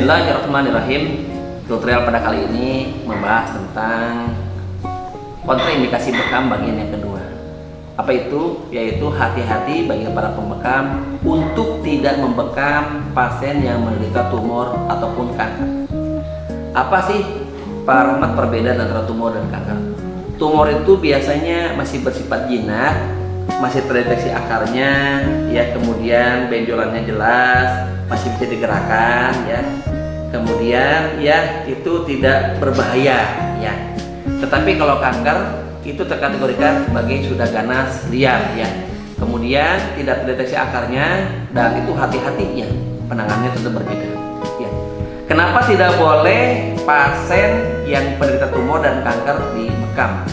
Bismillahirrahmanirrahim. Tutorial pada kali ini membahas tentang kontraindikasi bekam bagian yang kedua. Apa itu? Yaitu hati-hati bagi para pembekam untuk tidak membekam pasien yang menderita tumor ataupun kanker. Apa sih Pak Rahmat perbedaan antara tumor dan kanker? Tumor itu biasanya masih bersifat jinak, masih terdeteksi akarnya, ya, kemudian benjolannya jelas, masih bisa digerakkan, ya, kemudian ya itu tidak berbahaya, ya. Tetapi kalau kanker itu terkategorikan sebagai sudah ganas liar, ya, kemudian tidak terdeteksi akarnya dan itu hati-hati, ya, penanganannya tentu berbeda, ya. Kenapa tidak boleh pasien yang penderita tumor dan kanker dibekam?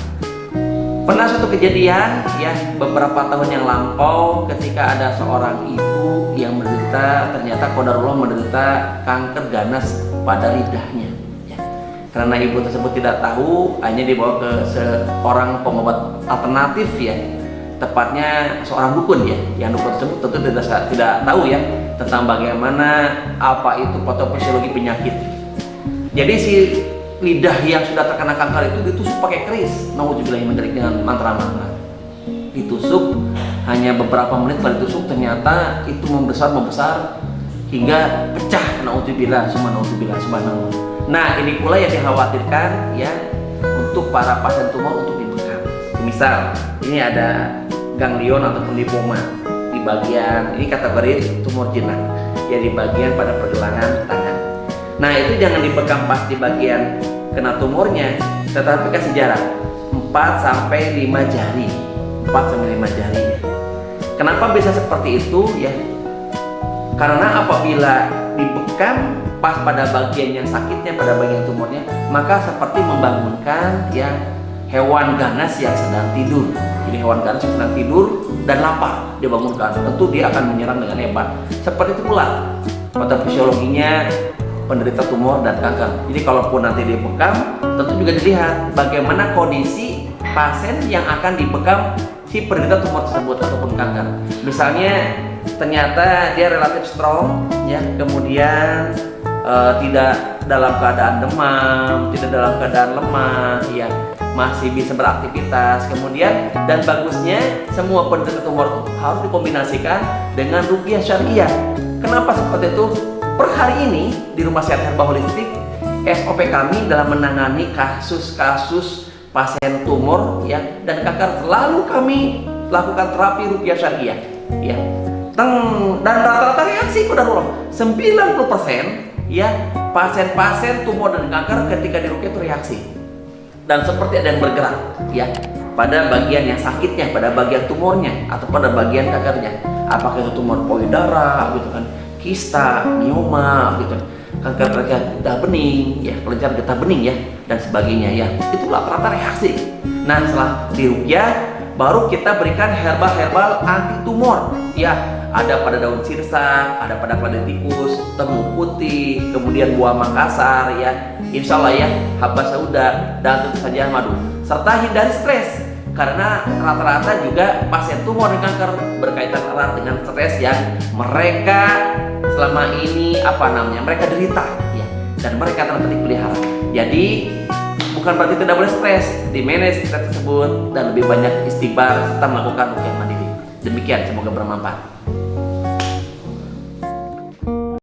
Pernah suatu kejadian, ya, beberapa tahun yang lampau ketika ada seorang ibu yang menderita, ternyata qadarullah menderita kanker ganas pada lidahnya, ya. Karena ibu tersebut tidak tahu, hanya dibawa ke seorang pengobat alternatif, ya, tepatnya seorang dukun, ya. Yang dukun tersebut tentu tidak tahu, ya, tentang bagaimana apa itu patofisiologi penyakit. Jadi si lidah yang sudah terkena kanker itu ditusuk pakai keris, nauzubillah min dzalik, dengan mantra-mantra. Ditusuk hanya beberapa menit, setelah ditusuk ternyata itu membesar hingga pecah, nauzubillah, subhanallah. Nah, ini pula yang dikhawatirkan, ya, untuk para pasien tumor untuk dibekam. Misal ini ada ganglion ataupun lipoma di bagian ini, kategori tumor jinak, ya, di bagian pada pergelangan tangan. Nah, itu jangan dibekam pas di bagian kena tumornya, tetapi kasih jarak 4-5 jari. 4-5 jari. Kenapa bisa seperti itu, ya? Karena apabila dibekam pas pada bagian yang sakitnya, pada bagian tumornya, maka seperti membangunkan, ya, hewan ganas yang sedang tidur. Jadi hewan ganas yang sedang tidur dan lapar, dibangunkan, tentu dia akan menyerang dengan hebat. Seperti itu pula patofisiologinya penderita tumor dan kanker. Jadi kalaupun nanti dibekam, tentu juga dilihat bagaimana kondisi pasien yang akan dibekam si penderita tumor tersebut ataupun kanker. Misalnya ternyata dia relatif strong, ya, kemudian tidak dalam keadaan demam, tidak dalam keadaan lemah, ya, masih bisa beraktivitas. Kemudian dan bagusnya semua penderita tumor harus dikombinasikan dengan ruqyah syariah. Kenapa seperti itu? Per hari ini di Rumah Sehat Herbal Holistik, SOP kami dalam menangani kasus-kasus pasien tumor, ya, dan kanker selalu kami lakukan terapi ruqyah syariah, ya. Dan rata-rata reaksi qadarullah 90%, ya, pasien-pasien tumor dan kanker ketika di ruqyah itu reaksi. Dan seperti ada yang bergerak, ya, pada bagian yang sakitnya, pada bagian tumornya atau pada bagian kankernya. Apakah itu tumor payudara, gitu kan, kista, mioma, gitu, kanker getah bening, ya, kelenjar getah bening, ya, dan sebagainya, ya. Itu rata-rata reaksi. Nah, setelah diruqyah baru kita berikan herbal anti tumor, ya. Ada pada daun sirsak, ada pada kelada tikus, temu putih, kemudian buah Makassar, ya, insya Allah, ya, habas sauda, dan tentu saja madu. Serta hindari stres, karena rata-rata juga pasien tumor dan kanker berkaitan erat dengan stres yang mereka selama ini mereka derita, ya, dan mereka ternyata dipelihara. Jadi bukan berarti tidak boleh stres, di-manage stres tersebut dan lebih banyak istighfar serta melakukan ruqyah mandiri. Demikian, semoga bermanfaat.